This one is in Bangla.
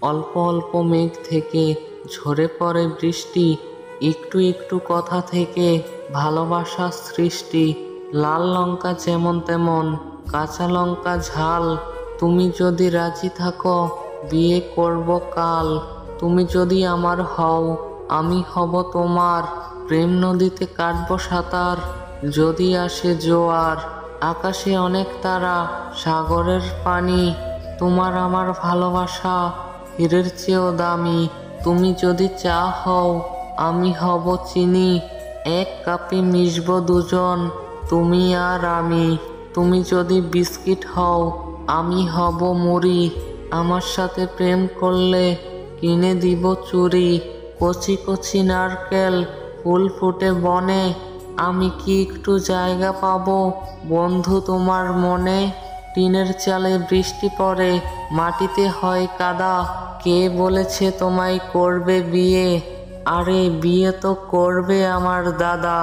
অল্প অল্প মেঘ থেকে ঝরে পড়ে বৃষ্টি, একটু একটু কথা থেকে ভালোবাসার সৃষ্টি। লাল লঙ্কা যেমন তেমন, কাঁচা লঙ্কা ঝাল। তুমি যদি রাজি থাকো বিয়ে করব কাল। তুমি যদি আমার হও আমি হব তোমার। প্রেম নদীতে কাটবো সাঁতার, যদি আসে জোয়ার। আকাশে অনেক তারা, সাগরের পানি। তোমার আমার ভালোবাসা হীরের চেয়েও দামি। তুমি যদি চা হও আমি হব চিনি, এক কাপে মিশবো দুজন তুমি আর আমি। তুমি যদি বিস্কিট হও আমি হব মুড়ি, আমার সাথে প্রেম করলে কিনে দিব চুড়ি। কচি কচি নারকেল ফুল ফুটে বনে, আমি কি একটু জায়গা পাবো বন্ধু তোমার মনে? টিনের চালে বৃষ্টি পড়ে, মাটিতে হয় কাদা। কে বলেছে তোমায় করবে বিয়ে? আরে বিয়ে তো করবে আমার দাদা।